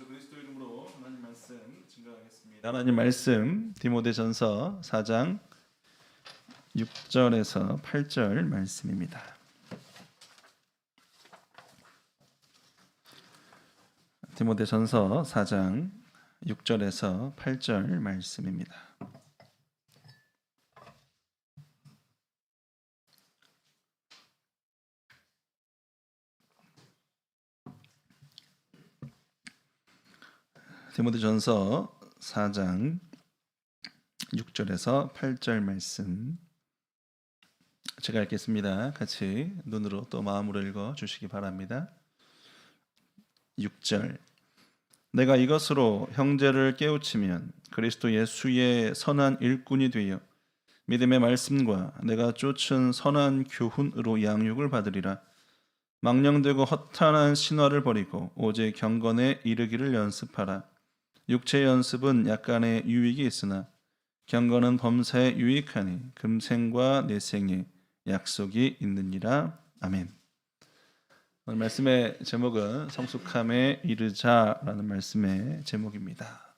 예수 그리스도 이름으로 하나님 말씀 증거하겠습니다. 하나님 말씀 디모데전서 4장 6절에서 8절 말씀입니다. 디모데전서 4장 6절에서 8절 말씀입니다. 디모데전서 4장 6절에서 8절 말씀 제가 읽겠습니다. 같이 눈으로 또 마음으로 읽어 주시기 바랍니다. 6절 내가 이것으로 형제를 깨우치면 그리스도 예수의 선한 일꾼이 되어 믿음의 말씀과 내가 쫓은 선한 교훈으로 양육을 받으리라. 망령되고 허탄한 신화를 버리고 오직 경건에 이르기를 연습하라. 육체 연습은 약간의 유익이 있으나 경건은 범사에 유익하니 금생과 내생에 약속이 있느니라. 아멘. 오늘 말씀의 제목은 성숙함에 이르자라는 말씀의 제목입니다.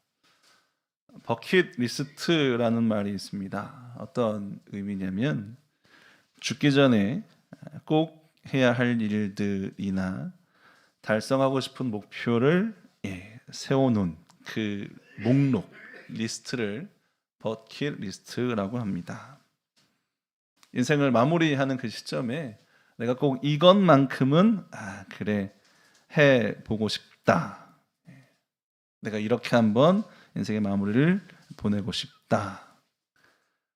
버킷리스트라는 말이 있습니다. 어떤 의미냐면 죽기 전에 꼭 해야 할 일들이나 달성하고 싶은 목표를 세워놓은 그 목록 리스트를 버킷리스트라고 합니다. 인생을 마무리하는 그 시점에 내가 꼭 이것만큼은 그래 해보고 싶다. 내가 이렇게 한번 인생의 마무리를 보내고 싶다.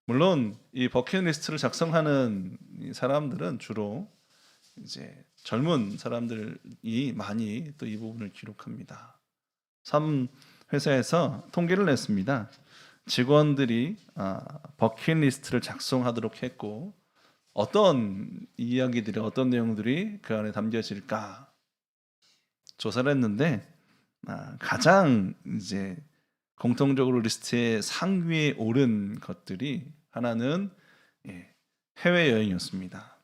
물론 이 버킷리스트를 작성하는 사람들은 주로 이제 젊은 사람들이 많이 또 이 부분을 기록합니다. 3 회사에서 통계를 냈습니다. 직원들이 버킷리스트를 작성하도록 했고 어떤 이야기들이 어떤 내용들이 그 안에 담겨질까 조사를 했는데 가장 이제 공통적으로 리스트의 상위에 오른 것들이 하나는 해외여행이었습니다.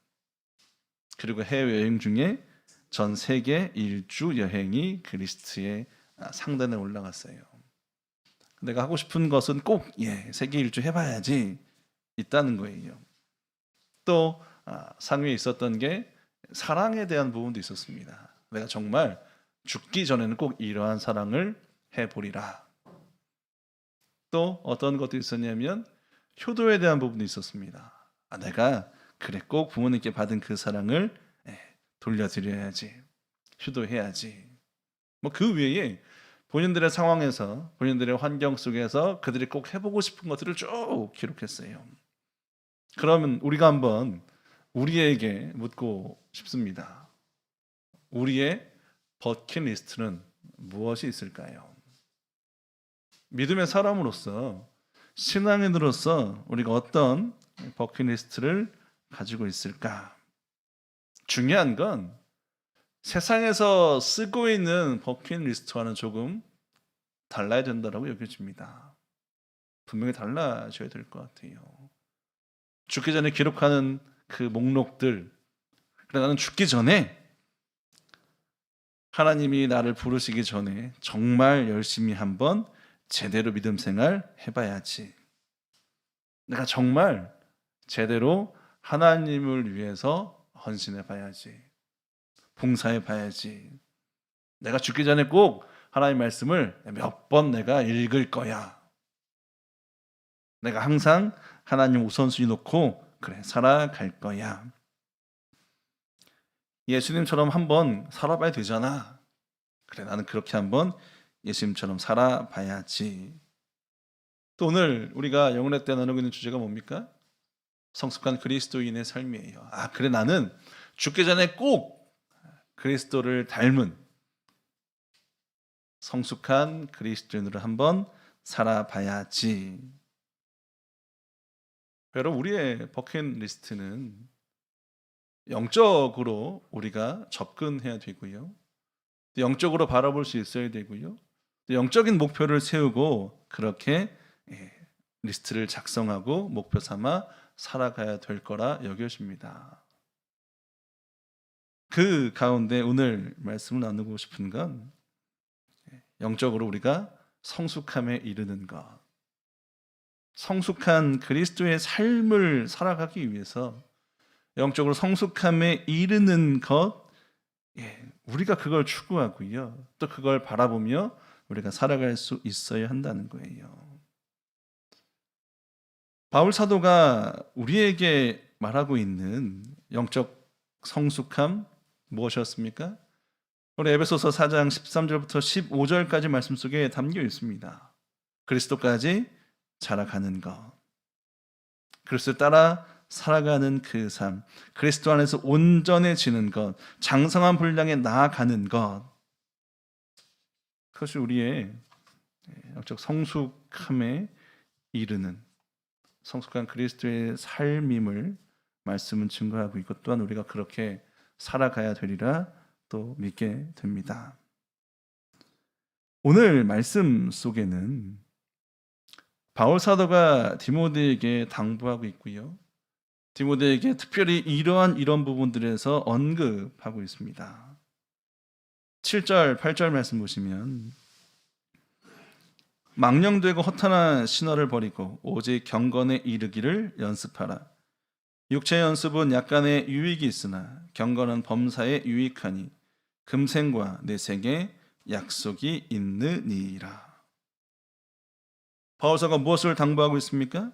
그리고 해외여행 중에 전 세계 일주 여행이 그 리스트에 상단에 올라갔어요. 내가 하고 싶은 것은 꼭 세계 일주 해봐야지 있다는 거예요. 또 상위에 있었던 게 사랑에 대한 부분도 있었습니다. 내가 정말 죽기 전에는 꼭 이러한 사랑을 해보리라. 또 어떤 것도 있었냐면 효도에 대한 부분도 있었습니다. 내가 그래 꼭 부모님께 받은 그 사랑을 돌려드려야지, 효도해야지. 그 외에 본인들의 상황에서 본인들의 환경 속에서 그들이 꼭 해보고 싶은 것들을 쭉 기록했어요. 그러면 우리가 한번 우리에게 묻고 싶습니다. 우리의 버킷리스트는 무엇이 있을까요? 믿음의 사람으로서 신앙인으로서 우리가 어떤 버킷리스트를 가지고 있을까? 중요한 건 세상에서 쓰고 있는 버킷리스트와는 조금 달라야 된다고 여겨집니다. 분명히 달라져야 될 것 같아요. 죽기 전에 기록하는 그 목록들, 그래 나는 죽기 전에 하나님이 나를 부르시기 전에 정말 열심히 한번 제대로 믿음 생활 해봐야지. 내가 정말 제대로 하나님을 위해서 헌신해봐야지. 봉사해봐야지. 내가 죽기 전에 꼭 하나님 말씀을 몇 번 내가 읽을 거야. 내가 항상 하나님 우선순위 놓고 그래 살아갈 거야. 예수님처럼 한번 살아봐야 되잖아. 그래 나는 그렇게 한번 예수님처럼 살아봐야지. 또 오늘 우리가 영혼의 때 나누고 있는 주제가 뭡니까? 성숙한 그리스도인의 삶이에요. 그래 나는 죽기 전에 꼭 그리스도를 닮은 성숙한 그리스도인으로 한번 살아봐야지. 여러분 우리의 버킷리스트는 영적으로 우리가 접근해야 되고요. 영적으로 바라볼 수 있어야 되고요. 영적인 목표를 세우고 그렇게 리스트를 작성하고 목표 삼아 살아가야 될 거라 여겨집니다. 그 가운데 오늘 말씀을 나누고 싶은 건 영적으로 우리가 성숙함에 이르는 것, 성숙한 그리스도의 삶을 살아가기 위해서 영적으로 성숙함에 이르는 것, 우리가 그걸 추구하고요. 또 그걸 바라보며 우리가 살아갈 수 있어야 한다는 거예요. 바울 사도가 우리에게 말하고 있는 영적 성숙함 무엇이었습니까? 우리 에베소서 4장 13절부터 15절까지 말씀 속에 담겨 있습니다. 그리스도까지 자라가는 것, 그리스도 따라 살아가는 그 삶, 그리스도 안에서 온전해지는 것, 장성한 분량에 나아가는 것, 그것이 우리의 영적 성숙함에 이르는 성숙한 그리스도의 삶임을 말씀은 증거하고 있고, 또한 우리가 그렇게 살아가야 되리라 또 믿게 됩니다. 오늘 말씀 속에는 바울 사도가 디모데에게 당부하고 있고요, 디모데에게 특별히 이런 부분들에서 언급하고 있습니다. 7절, 8절 말씀 보시면 망령되고 허탄한 신화를 버리고 오직 경건에 이르기를 연습하라. 육체의 연습은 약간의 유익이 있으나 경건은 범사에 유익하니 금생과 내생에 약속이 있느니라. 바울사가 무엇을 당부하고 있습니까?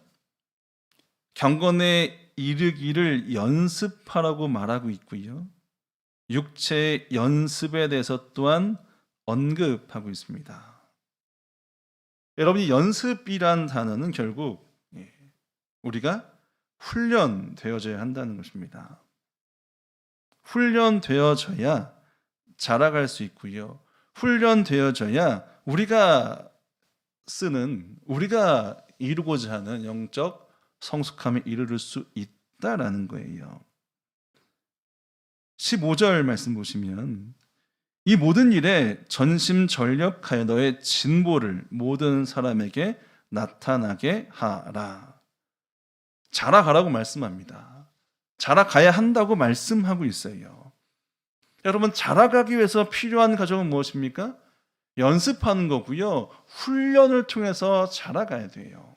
경건에 이르기를 연습하라고 말하고 있고요, 육체의 연습에 대해서 또한 언급하고 있습니다. 여러분이 연습이란 단어는 결국 우리가 훈련되어져야 한다는 것입니다. 훈련되어져야 자라갈 수 있고요, 훈련되어져야 우리가 이루고자 하는 영적 성숙함에 이르를 수 있다라는 거예요. 15절 말씀 보시면 이 모든 일에 전심전력하여 너의 진보를 모든 사람에게 나타나게 하라. 자라가라고 말씀합니다. 자라가야 한다고 말씀하고 있어요. 여러분, 자라가기 위해서 필요한 과정은 무엇입니까? 연습하는 거고요, 훈련을 통해서 자라가야 돼요.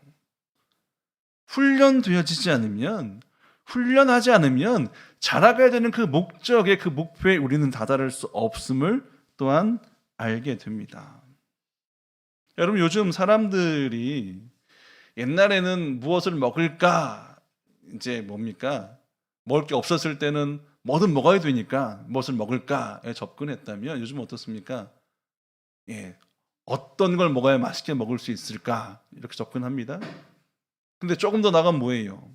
훈련하지 않으면 자라가야 되는 그 목적에, 그 목표에 우리는 다다를 수 없음을 또한 알게 됩니다. 여러분, 요즘 사람들이 옛날에는 무엇을 먹을까, 이제 뭡니까? 먹을 게 없었을 때는 뭐든 먹어야 되니까 무엇을 먹을까에 접근했다면 요즘 어떻습니까? 어떤 걸 먹어야 맛있게 먹을 수 있을까, 이렇게 접근합니다. 근데 조금 더 나가면 뭐예요?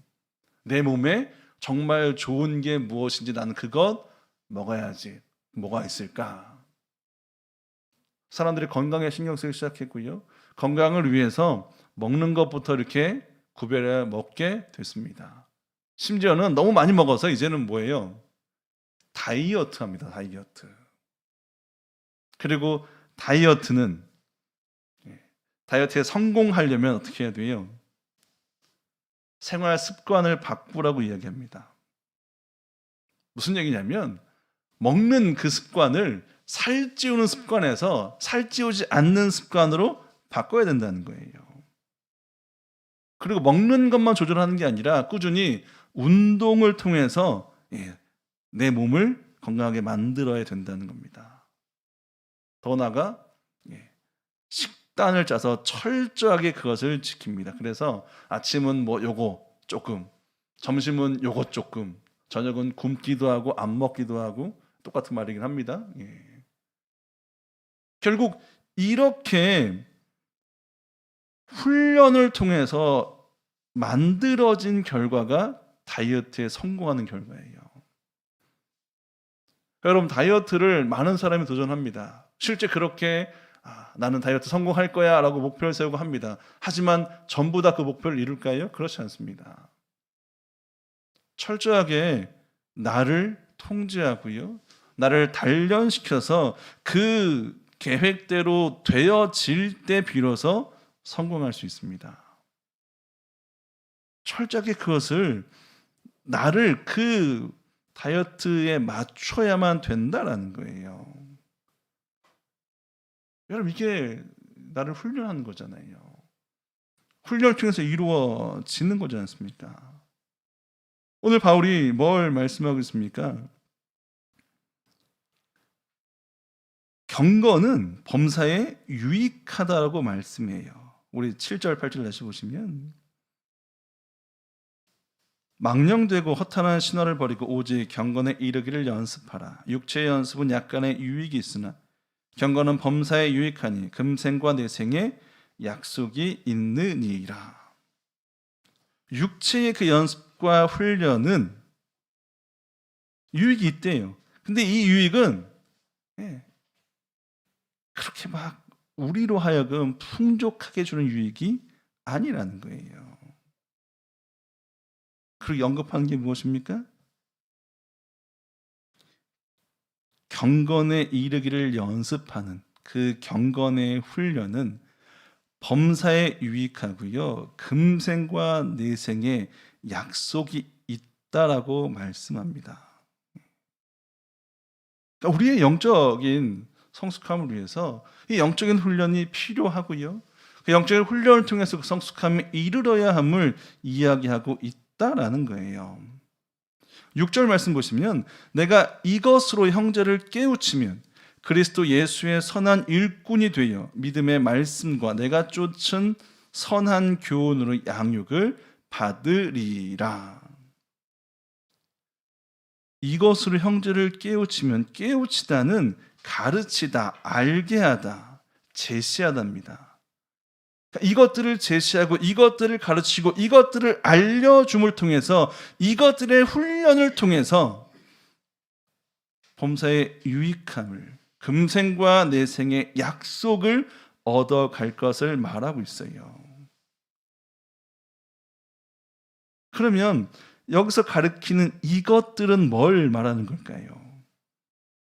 내 몸에 정말 좋은 게 무엇인지 나는 그것 먹어야지. 뭐가 있을까? 사람들이 건강에 신경 쓰기 시작했고요, 건강을 위해서 먹는 것부터 이렇게 구별해 먹게 됐습니다. 심지어는 너무 많이 먹어서 이제는 뭐예요? 다이어트 합니다. 다이어트. 그리고 다이어트에 성공하려면 어떻게 해야 돼요? 생활 습관을 바꾸라고 이야기합니다. 무슨 얘기냐면 먹는 그 습관을 살찌우는 습관에서 살찌우지 않는 습관으로 바꿔야 된다는 거예요. 그리고 먹는 것만 조절하는 게 아니라 꾸준히 운동을 통해서 내 몸을 건강하게 만들어야 된다는 겁니다. 더 나아가 식단을 짜서 철저하게 그것을 지킵니다. 그래서 아침은 뭐 요거 조금, 점심은 요거 조금, 저녁은 굶기도 하고 안 먹기도 하고, 똑같은 말이긴 합니다. 결국 이렇게 훈련을 통해서 만들어진 결과가 다이어트에 성공하는 결과예요. 여러분, 다이어트를 많은 사람이 도전합니다. 실제 그렇게 나는 다이어트 성공할 거야 라고 목표를 세우고 합니다. 하지만 전부 다 그 목표를 이룰까요? 그렇지 않습니다. 철저하게 나를 통제하고요, 나를 단련시켜서 그 계획대로 되어질 때 비로소 성공할 수 있습니다. 철저하게 그것을, 나를 그 다이어트에 맞춰야만 된다라는 거예요. 여러분 이게 나를 훈련하는 거잖아요. 훈련을 통해서 이루어지는 거지 않습니까? 오늘 바울이 뭘 말씀하고 있습니까? 경건은 범사에 유익하다라고 말씀해요. 우리 7절 8절 다시 보시면 망령되고 허탄한 신화를 버리고 오직 경건에 이르기를 연습하라. 육체의 연습은 약간의 유익이 있으나 경건은 범사에 유익하니 금생과 내생에 약속이 있느니라. 육체의 그 연습과 훈련은 유익이 있대요. 근데 이 유익은 그렇게 막 우리로 하여금 풍족하게 주는 유익이 아니라는 거예요. 그리고 언급하는 게 무엇입니까? 경건에 이르기를 연습하는 그 경건의 훈련은 범사에 유익하고요. 금생과 내생에 약속이 있다라고 말씀합니다. 그러니까 우리의 영적인 성숙함을 위해서 이 영적인 훈련이 필요하고요. 그 영적인 훈련을 통해서 그 성숙함에 이르러야 함을 이야기하고 있다라는 거예요. 6절 말씀 보시면 내가 이것으로 형제를 깨우치면 그리스도 예수의 선한 일꾼이 되어 믿음의 말씀과 내가 쫓은 선한 교훈으로 양육을 받으리라. 이것으로 형제를 깨우치면 깨우치다는 가르치다, 알게 하다, 제시하다입니다. 이것들을 제시하고 이것들을 가르치고 이것들을 알려줌을 통해서 이것들의 훈련을 통해서 범사의 유익함을 금생과 내생의 약속을 얻어갈 것을 말하고 있어요. 그러면 여기서 가르치는 이것들은 뭘 말하는 걸까요?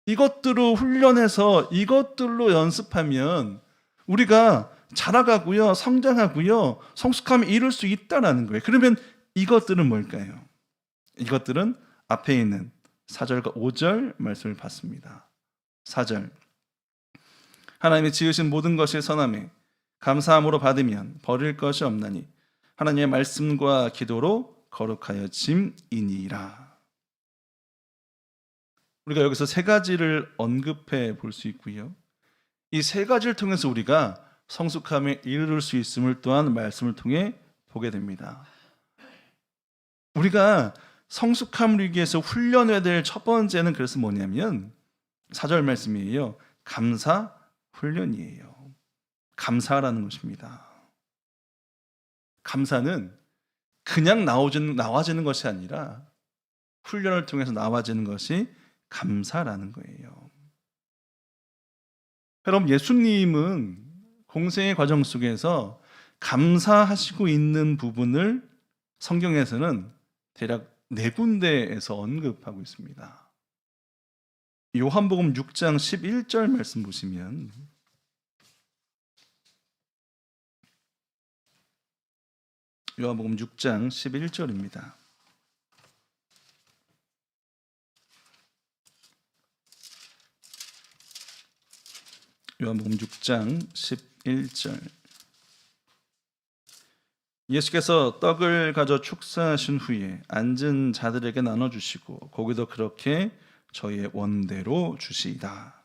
이것들로 훈련해서 이것들로 연습하면 우리가 자라가고요, 성장하고요, 성숙함에 이룰 수 있다는 거예요. 그러면 이것들은 뭘까요? 이것들은 앞에 있는 4절과 5절 말씀을 봤습니다. 4절 하나님이 지으신 모든 것이 선함에 감사함으로 받으면 버릴 것이 없나니 하나님의 말씀과 기도로 거룩하여 짐이니라. 우리가 여기서 세 가지를 언급해 볼 수 있고요. 이 세 가지를 통해서 우리가 성숙함에 이르를 수 있음을 또한 말씀을 통해 보게 됩니다. 우리가 성숙함을 이루기 위해서 훈련해야 될 첫 번째는 그래서 뭐냐면 4절 말씀이에요. 감사 훈련이에요. 감사라는 것입니다. 감사는 그냥 나와지는 것이 아니라 훈련을 통해서 나와지는 것이 감사라는 거예요. 여러분, 예수님은 공생의 과정 속에서 감사하시고 있는 부분을 성경에서는 대략 4군데에서 언급하고 있습니다. 요한복음 6장 11절 말씀 보시면 요한복음 6장 11절입니다. 요한복음 6장 11절 예수께서 떡을 가져 축사하신 후에 앉은 자들에게 나눠주시고 고기도 그렇게 저희의 원대로 주시이다.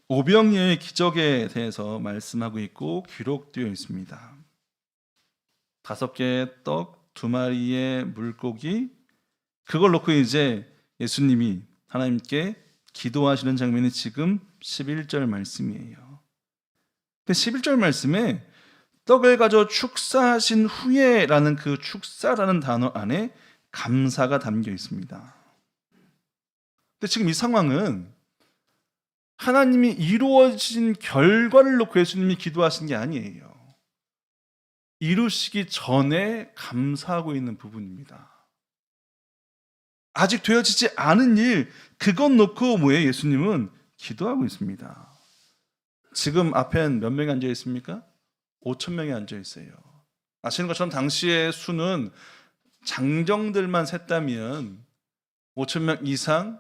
오병이어의 기적에 대해서 말씀하고 있고 기록되어 있습니다. 5개의 떡, 2마리의 물고기, 그걸 놓고 이제 예수님이 하나님께 기도하시는 장면이 지금 11절 말씀이에요. 그 11절 말씀에 떡을 가져 축사하신 후에라는 그 축사라는 단어 안에 감사가 담겨 있습니다. 근데 지금 이 상황은 하나님이 이루어진 결과를 놓고 예수님이 기도하신 게 아니에요. 이루시기 전에 감사하고 있는 부분입니다. 아직 되어지지 않은 일, 그것 놓고 뭐예요? 예수님은 기도하고 있습니다. 지금 앞엔 몇 명이 앉아 있습니까? 5,000명이 앉아 있어요. 아시는 것처럼 당시의 수는 장정들만 셌다면 5,000명 이상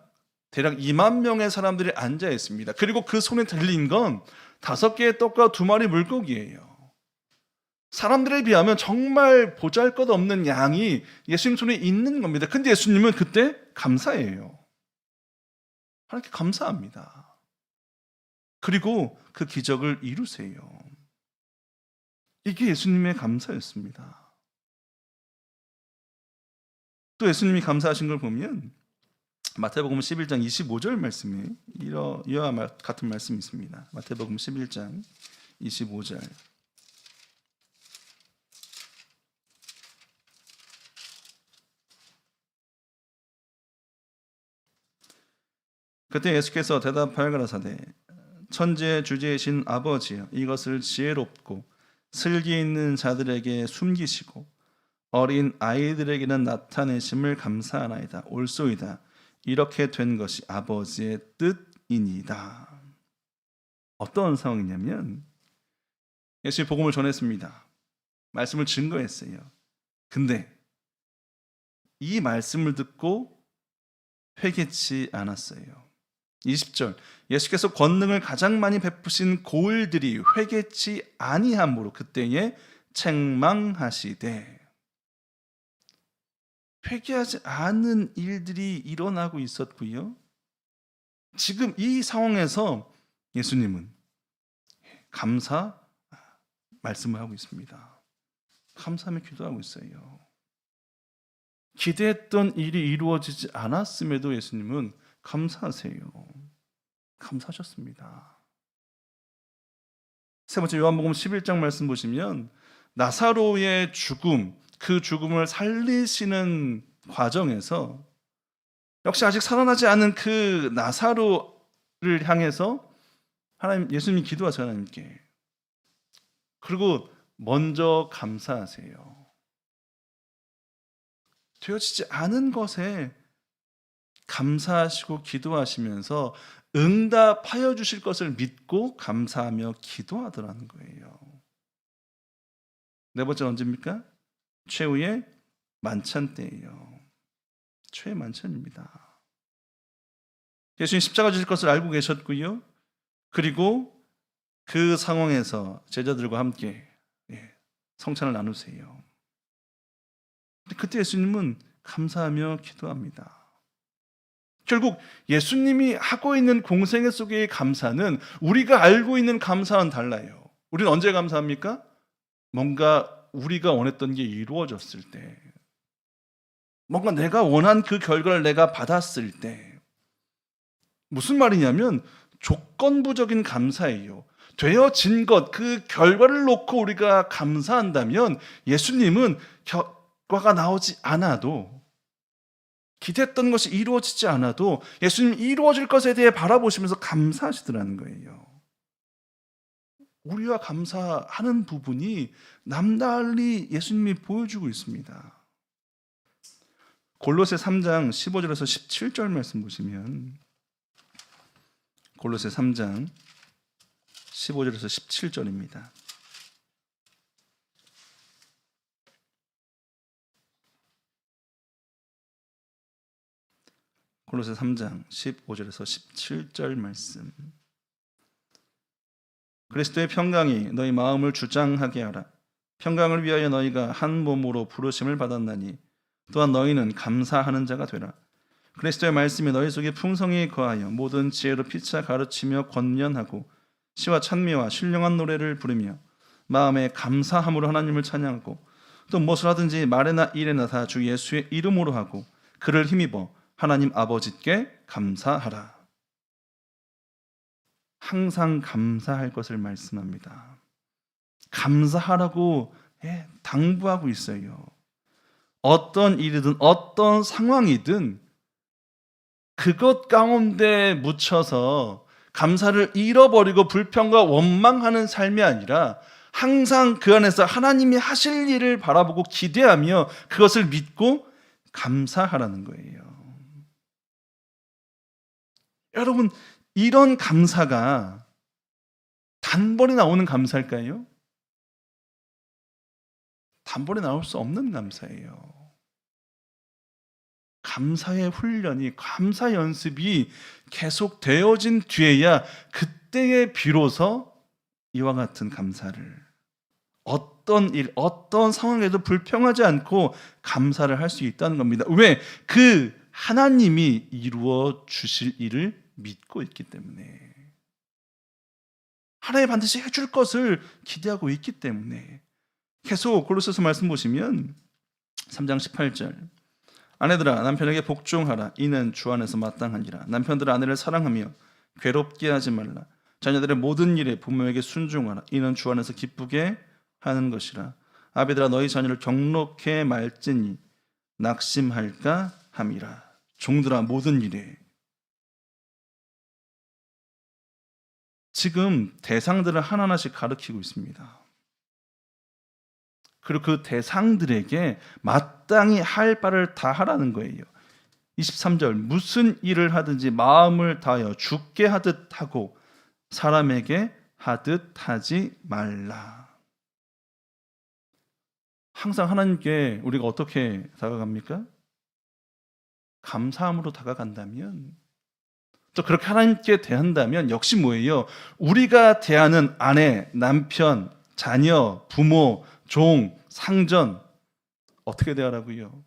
대략 2만 명의 사람들이 앉아 있습니다. 그리고 그 손에 들린 건 5개의 떡과 2마리 물고기예요. 사람들에 비하면 정말 보잘것없는 양이 예수님 손에 있는 겁니다. 근데 예수님은 그때 감사해요. 하나님께 감사합니다. 그리고 그 기적을 이루세요. 이게 예수님의 감사였습니다. 또 예수님이 감사하신 걸 보면 마태복음 11장 25절 말씀에 이와 같은 말씀이 있습니다. 마태복음 11장 25절. 그때 예수께서 대답하여 가라사대 천지의 주제이신 아버지여 이것을 지혜롭고 슬기 있는 자들에게 숨기시고 어린 아이들에게는 나타내심을 감사하나이다. 옳소이다. 이렇게 된 것이 아버지의 뜻이니이다. 어떤 상황이냐면 예수님이 복음을 전했습니다. 말씀을 증거했어요. 근데 이 말씀을 듣고 회개치 않았어요. 20절 예수께서 권능을 가장 많이 베푸신 고을들이 회개치 아니함으로 그때에 책망하시되 회개하지 않은 일들이 일어나고 있었고요. 지금 이 상황에서 예수님은 감사 말씀을 하고 있습니다. 감사하며 기도하고 있어요. 기대했던 일이 이루어지지 않았음에도 예수님은 감사하세요. 감사하셨습니다. 세 번째 요한복음 11장 말씀 보시면 나사로의 죽음, 그 죽음을 살리시는 과정에서 역시 아직 살아나지 않은 그 나사로를 향해서 예수님이 기도하세요. 하나님께. 그리고 먼저 감사하세요. 되어지지 않은 것에 감사하시고 기도하시면서 응답하여 주실 것을 믿고 감사하며 기도하더라는 거예요. 네 번째는 언제입니까? 최후의 만찬 때예요. 최후의 만찬입니다. 예수님 십자가 지실 것을 알고 계셨고요. 그리고 그 상황에서 제자들과 함께 성찬을 나누세요. 그때 예수님은 감사하며 기도합니다. 결국 예수님이 하고 있는 공생 속의 감사는 우리가 알고 있는 감사와는 달라요. 우리는 언제 감사합니까? 뭔가 우리가 원했던 게 이루어졌을 때, 뭔가 내가 원한 그 결과를 내가 받았을 때. 무슨 말이냐면 조건부적인 감사예요. 되어진 것, 그 결과를 놓고 우리가 감사한다면 예수님은 결과가 나오지 않아도, 기대했던 것이 이루어지지 않아도 예수님 이루어질 것에 대해 바라보시면서 감사하시더라는 거예요. 우리와 감사하는 부분이 남달리 예수님이 보여주고 있습니다. 골로새 3장 15절에서 17절 말씀 보시면 골로새 3장 15절에서 17절입니다. 골로새 3장 15절에서 17절 말씀. 그리스도의 평강이 너희 마음을 주장하게 하라. 평강을 위하여 너희가 한 몸으로 부르심을 받았나니 또한 너희는 감사하는 자가 되라. 그리스도의 말씀이 너희 속에 풍성히 거하여 모든 지혜로 피차 가르치며 권면하고 시와 찬미와 신령한 노래를 부르며 마음에 감사함으로 하나님을 찬양하고 또 무엇을 하든지 말에나 일에나 다 주 예수의 이름으로 하고 그를 힘입어 하나님 아버지께 감사하라. 항상 감사할 것을 말씀합니다. 감사하라고 당부하고 있어요. 어떤 일이든 어떤 상황이든 그것 가운데 묻혀서 감사를 잃어버리고 불평과 원망하는 삶이 아니라 항상 그 안에서 하나님이 하실 일을 바라보고 기대하며 그것을 믿고 감사하라는 거예요. 여러분, 이런 감사가 단번에 나오는 감사일까요? 단번에 나올 수 없는 감사예요. 감사의 훈련이, 감사 연습이 계속 되어진 뒤에야 그때에 비로소 이와 같은 감사를, 어떤 일, 어떤 상황에도 불평하지 않고 감사를 할 수 있다는 겁니다. 왜? 그 하나님이 이루어 주실 일을 믿고 있기 때문에, 하나님 반드시 해줄 것을 기대하고 있기 때문에. 계속 골로새서 말씀 보시면 3장 18절, 아내들아 남편에게 복종하라. 이는 주 안에서 마땅하니라. 남편들 아내를 사랑하며 괴롭게 하지 말라. 자녀들의 모든 일에 부모에게 순종하라. 이는 주 안에서 기쁘게 하는 것이라. 아비들아 너희 자녀를 경록해 말지니 낙심할까 함이라. 종들아 모든 일에. 지금 대상들을 하나하나씩 가르치고 있습니다. 그리고 그 대상들에게 마땅히 할 바를 다 하라는 거예요. 23절, 무슨 일을 하든지 마음을 다하여 주께 하듯 하고 사람에게 하듯 하지 말라. 항상 하나님께 우리가 어떻게 다가갑니까? 감사함으로 다가간다면, 또 그렇게 하나님께 대한다면 역시 뭐예요? 우리가 대하는 아내, 남편, 자녀, 부모, 종, 상전 어떻게 대하라고요?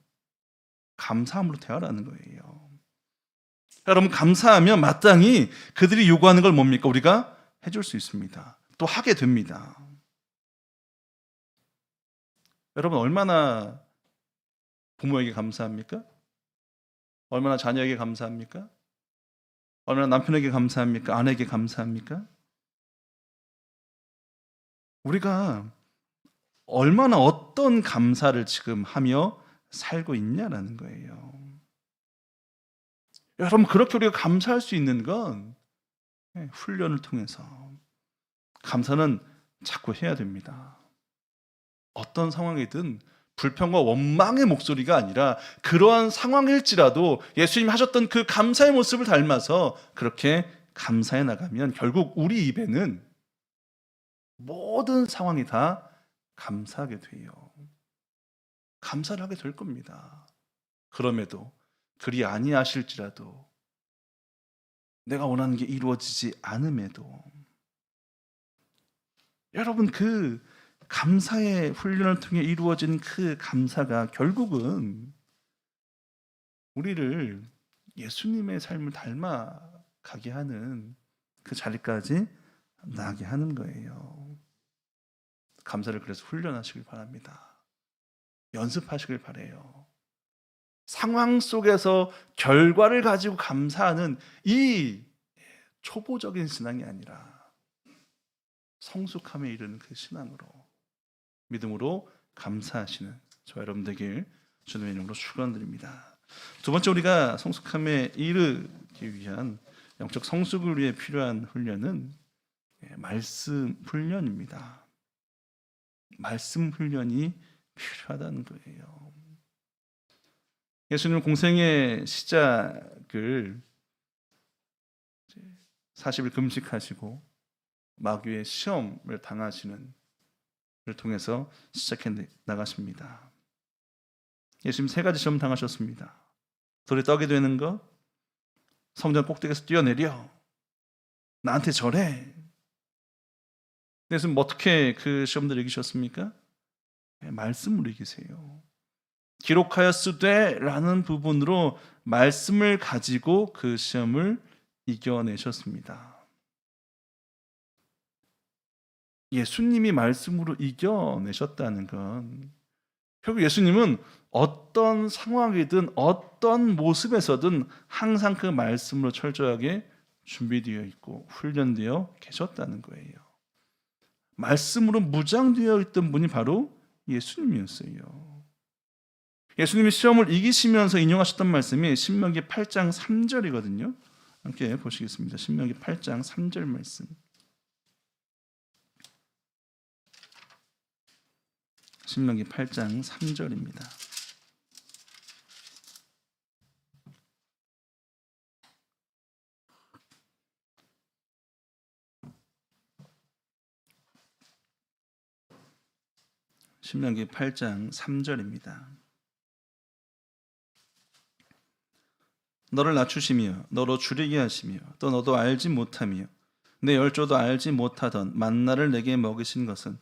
감사함으로 대하라는 거예요. 여러분, 감사하면 마땅히 그들이 요구하는 걸 뭡니까? 우리가 해줄 수 있습니다. 또 하게 됩니다. 여러분, 얼마나 부모에게 감사합니까? 얼마나 자녀에게 감사합니까? 얼마나 남편에게 감사합니까? 아내에게 감사합니까? 우리가 얼마나 어떤 감사를 지금 하며 살고 있냐라는 거예요. 여러분, 그렇게 우리가 감사할 수 있는 건 훈련을 통해서, 감사는 자꾸 해야 됩니다. 어떤 상황이든 불평과 원망의 목소리가 아니라 그러한 상황일지라도 예수님이 하셨던 그 감사의 모습을 닮아서 그렇게 감사해 나가면 결국 우리 입에는 모든 상황이 다 감사하게 돼요. 감사를 하게 될 겁니다. 그럼에도 그리 아니하실지라도, 내가 원하는 게 이루어지지 않음에도, 여러분, 그 감사의 훈련을 통해 이루어진 그 감사가 결국은 우리를 예수님의 삶을 닮아가게 하는 그 자리까지 나게 하는 거예요. 감사를 그래서 훈련하시길 바랍니다. 연습하시길 바라요. 상황 속에서 결과를 가지고 감사하는 이 초보적인 신앙이 아니라 성숙함에 이르는 그 신앙으로, 믿음으로 감사하시는 저와 여러분 되길 주님의 이름으로 축원드립니다. 두 번째, 우리가 성숙함에 이르기 위한 영적 성숙을 위해 필요한 훈련은 말씀 훈련입니다. 말씀 훈련이 필요하다는 거예요. 예수님은 공생의 시작을 40일 금식하시고 마귀의 시험을 당하시는 를 통해서 시작해 나가십니다. 예수님 세 가지 시험 당하셨습니다. 돌에 떡이 되는 것, 성전 꼭대기에서 뛰어내려 나한테 절해. 예수님 어떻게 그 시험들을 이기셨습니까? 말씀으로 이기세요. 기록하였으되 라는 부분으로 말씀을 가지고 그 시험을 이겨내셨습니다. 예수님이 말씀으로 이겨내셨다는 건, 결국 예수님은 어떤 상황이든 어떤 모습에서든 항상 그 말씀으로 철저하게 준비되어 있고 훈련되어 계셨다는 거예요. 말씀으로 무장되어 있던 분이 바로 예수님이었어요. 예수님이 시험을 이기시면서 인용하셨던 말씀이 신명기 8장 3절이거든요. 함께 보시겠습니다. 신명기 8장 3절 말씀. 신명기 8장 3절입니다. 신명기 8장 3절입니다. 너를 낮추시며 너로 줄이게 하시며 또 너도 알지 못하며 내 열조도 알지 못하던 만나를 내게 먹이신 것은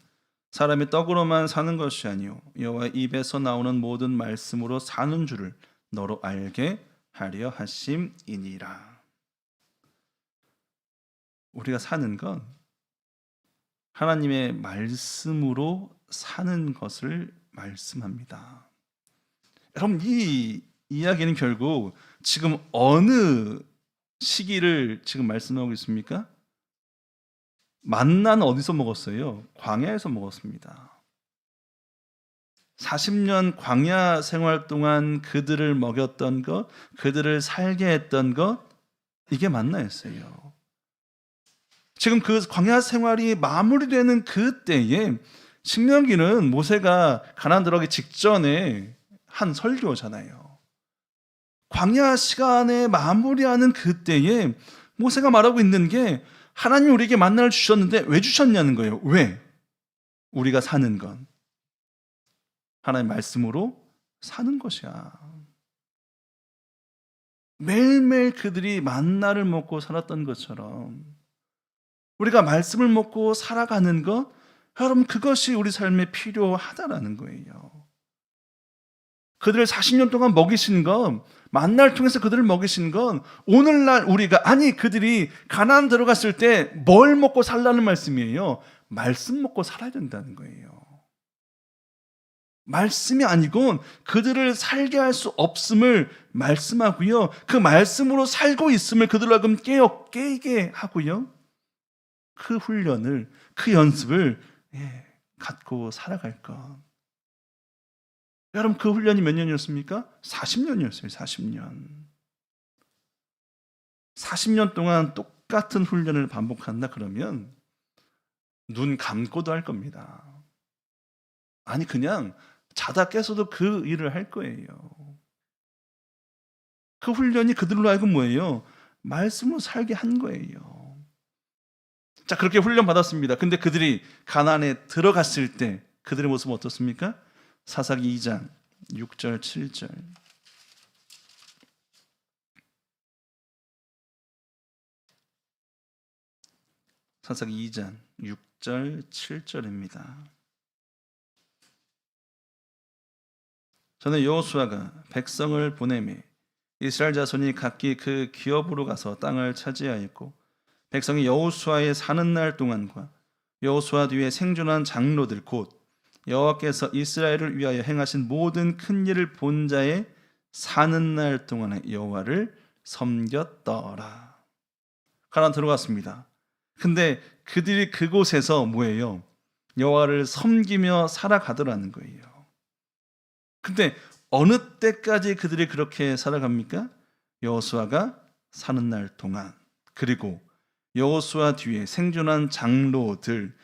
사람이 떡으로만 사는 것이 아니요 여호와 입에서 나오는 모든 말씀으로 사는 줄을 너로 알게 하려 하심이니라. 우리가 사는 건 하나님의 말씀으로 사는 것을 말씀합니다. 여러분, 이 이야기는 결국 지금 어느 시기를 지금 말씀하고 있습니까? 만나는 어디서 먹었어요? 광야에서 먹었습니다. 40년 광야 생활 동안 그들을 먹였던 것, 그들을 살게 했던 것, 이게 만나였어요. 지금 그 광야 생활이 마무리되는 그때에, 신명기는 모세가 가나안 들어가기 직전에 한 설교잖아요. 광야 시간에 마무리하는 그때에 모세가 말하고 있는 게, 하나님 우리에게 만나를 주셨는데 왜 주셨냐는 거예요. 왜? 우리가 사는 건 하나님의 말씀으로 사는 것이야. 매일매일 그들이 만나를 먹고 살았던 것처럼 우리가 말씀을 먹고 살아가는 것, 여러분, 그것이 우리 삶에 필요하다라는 거예요. 그들을 40년 동안 먹이신 건, 만나를 통해서 그들을 먹이신 건 오늘날 우리가, 아니 그들이 가나안 들어갔을 때 뭘 먹고 살라는 말씀이에요? 말씀 먹고 살아야 된다는 거예요. 말씀이 아니곤 그들을 살게 할 수 없음을 말씀하고요, 그 말씀으로 살고 있음을 그들로 하여금 깨게 하고요, 그 훈련을, 그 연습을 갖고 살아갈 것. 여러분, 그 훈련이 몇 년이었습니까? 40년이었어요. 40년. 40년 동안 똑같은 훈련을 반복한다 그러면 눈 감고도 할 겁니다. 아니, 그냥 자다 깨서도 그 일을 할 거예요. 그 훈련이 그들로 하여금 뭐예요? 말씀으로 살게 한 거예요. 자, 그렇게 훈련 받았습니다. 근데 그들이 가나안에 들어갔을 때 그들의 모습은 어떻습니까? 사사기 2장 6절 7절. 사사기 2장 6절 7절입니다. 전에 여호수아가 백성을 보내매 이스라엘 자손이 각기 그 기업으로 가서 땅을 차지하였고, 백성이 여호수아의 사는 날 동안과 여호수아 뒤에 생존한 장로들 곧 여호와께서 이스라엘을 위하여 행하신 모든 큰 일을 본 자의 사는 날 동안에 여호와를 섬겼더라. 가나안 들어갔습니다. 근데 그들이 그곳에서 뭐예요? 여호와를 섬기며 살아가더라는 거예요. 근데 어느 때까지 그들이 그렇게 살아갑니까? 여호수아가 사는 날 동안, 그리고 여호수아 뒤에 생존한 장로들,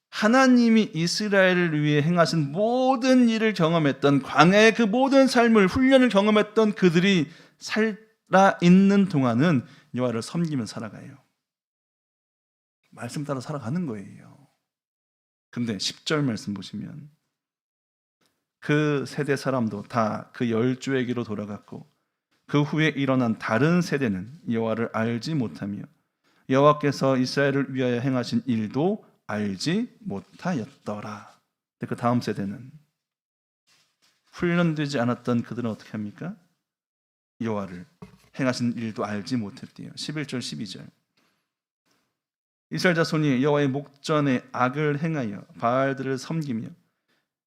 하나님이 이스라엘을 위해 행하신 모든 일을 경험했던, 광야의 그 모든 삶을, 훈련을 경험했던 그들이 살아있는 동안은 여호와를 섬기며 살아가요. 말씀 따라 살아가는 거예요. 근데 10절 말씀 보시면 그 세대 사람도 다 그 열조에게로 돌아갔고, 그 후에 일어난 다른 세대는 여호와를 알지 못하며 여호와께서 이스라엘을 위하여 행하신 일도 알지 못하였더라. 근데 그 다음 세대는, 훈련되지 않았던 그들은 어떻게 합니까? 여호와를 행하신 일도 알지 못했대요. 11절 12절. 이스라엘 자손이 여호와의 목전에 악을 행하여 바알들을 섬기며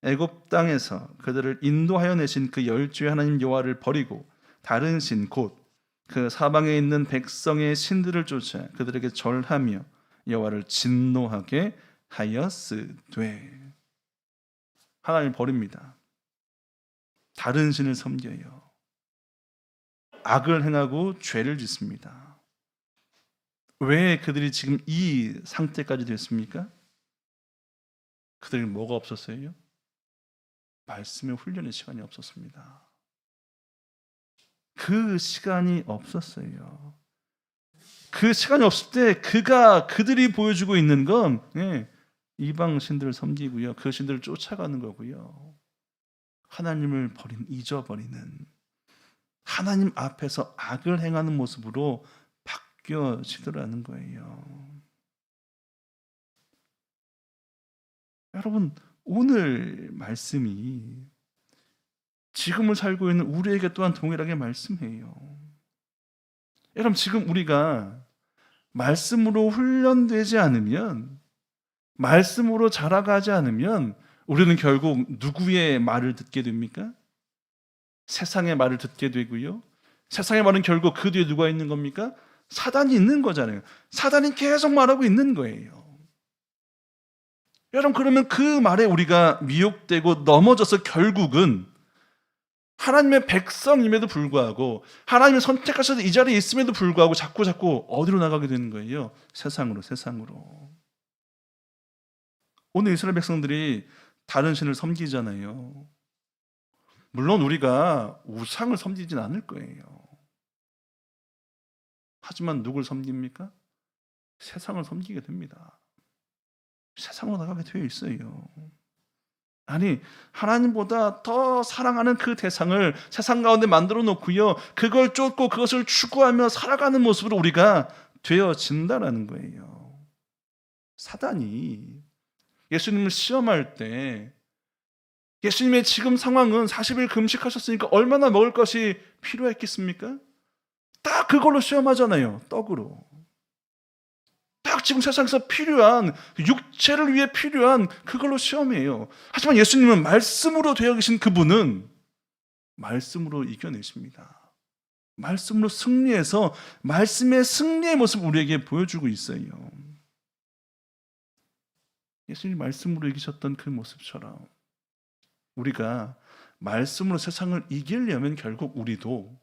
애굽 땅에서 그들을 인도하여 내신 그 열주의 하나님 여호와를 버리고 다른 신 곧 그 사방에 있는 백성의 신들을 쫓아 그들에게 절하며 여호와를 진노하게 하였으되. 하나님을 버립니다. 다른 신을 섬겨요. 악을 행하고 죄를 짓습니다. 왜 그들이 지금 이 상태까지 됐습니까? 그들이 뭐가 없었어요? 말씀의 훈련의 시간이 없었습니다. 그 시간이 없었어요. 그 시간이 없을 때 그들이 보여주고 있는 건 이방 신들을 섬기고요, 그 신들을 쫓아가는 거고요, 하나님을 잊어버리는, 하나님 앞에서 악을 행하는 모습으로 바뀌어지더라는 거예요. 여러분, 오늘 말씀이 지금을 살고 있는 우리에게 또한 동일하게 말씀해요. 여러분, 지금 우리가 말씀으로 훈련되지 않으면, 말씀으로 자라가지 않으면 우리는 결국 누구의 말을 듣게 됩니까? 세상의 말을 듣게 되고요. 세상의 말은 결국 그 뒤에 누가 있는 겁니까? 사단이 있는 거잖아요. 사단이 계속 말하고 있는 거예요. 여러분, 그러면 그 말에 우리가 미혹되고 넘어져서 결국은 하나님의 백성임에도 불구하고, 하나님의 선택하셔서 이 자리에 있음에도 불구하고 자꾸 어디로 나가게 되는 거예요? 세상으로. 오늘 이스라엘 백성들이 다른 신을 섬기잖아요. 물론 우리가 우상을 섬기진 않을 거예요. 하지만 누굴 섬깁니까? 세상을 섬기게 됩니다. 세상으로 나가게 되어 있어요. 아니, 하나님보다 더 사랑하는 그 대상을 세상 가운데 만들어 놓고요, 그걸 쫓고 그것을 추구하며 살아가는 모습으로 우리가 되어진다라는 거예요. 사단이 예수님을 시험할 때, 예수님의 지금 상황은 40일 금식하셨으니까 얼마나 먹을 것이 필요했겠습니까? 딱 그걸로 시험하잖아요. 떡으로. 딱 지금 세상에서 필요한, 육체를 위해 필요한 그걸로 시험해요. 하지만 예수님은 말씀으로 되어 계신 그분은 말씀으로 이겨내십니다. 말씀으로 승리해서 말씀의 승리의 모습을 우리에게 보여주고 있어요. 예수님 말씀으로 이기셨던 그 모습처럼 우리가 말씀으로 세상을 이기려면 결국 우리도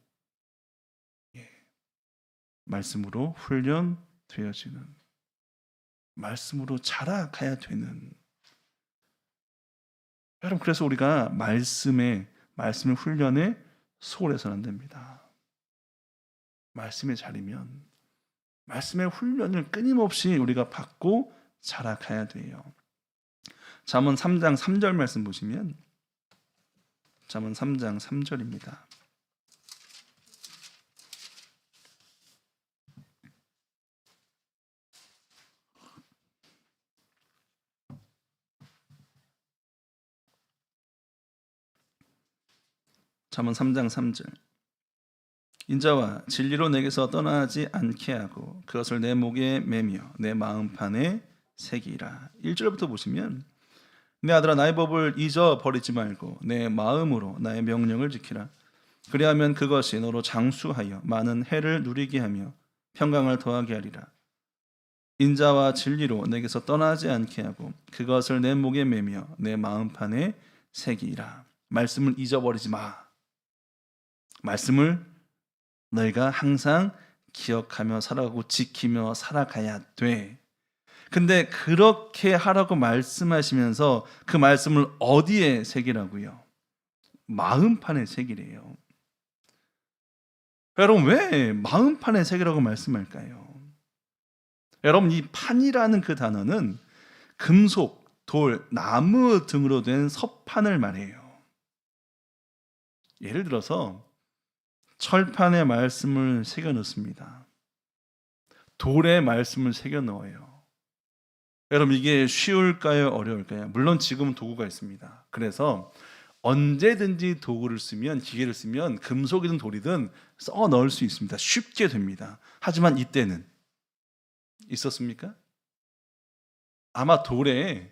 말씀으로 훈련되어지는, 말씀으로 자라가야 되는. 여러분, 그래서 우리가 말씀의 훈련에 소홀해서는 안 됩니다. 말씀에 자리면 말씀의 훈련을 끊임없이 우리가 받고 자라가야 돼요. 잠언 3장 3절 말씀 보시면, 잠언 3장 3절입니다. 잠언 3장 3절. 인자와 진리로 내게서 떠나지 않게 하고 그것을 내 목에 매며 내 마음판에 새기라. 1절부터 보시면, 내 아들아, 나의 법을 잊어버리지 말고 내 마음으로 나의 명령을 지키라. 그리하면 그것이 너로 장수하여 많은 해를 누리게 하며 평강을 더하게 하리라. 인자와 진리로 내게서 떠나지 않게 하고 그것을 내 목에 매며 내 마음판에 새기라. 말씀을 잊어버리지 마. 말씀을 너희가 항상 기억하며 살아가고 지키며 살아가야 돼. 근데 그렇게 하라고 말씀하시면서 그 말씀을 어디에 새기라고요? 마음판에 새기래요. 여러분, 왜 마음판에 새기라고 말씀할까요? 여러분, 이 판이라는 그 단어는 금속, 돌, 나무 등으로 된 서판을 말해요. 예를 들어서 철판에 말씀을 새겨 넣습니다. 돌에 말씀을 새겨 넣어요. 여러분, 이게 쉬울까요? 어려울까요? 물론 지금은 도구가 있습니다. 그래서 언제든지 도구를 쓰면, 기계를 쓰면 금속이든 돌이든 써 넣을 수 있습니다. 쉽게 됩니다. 하지만 이때는 있었습니까? 아마 돌에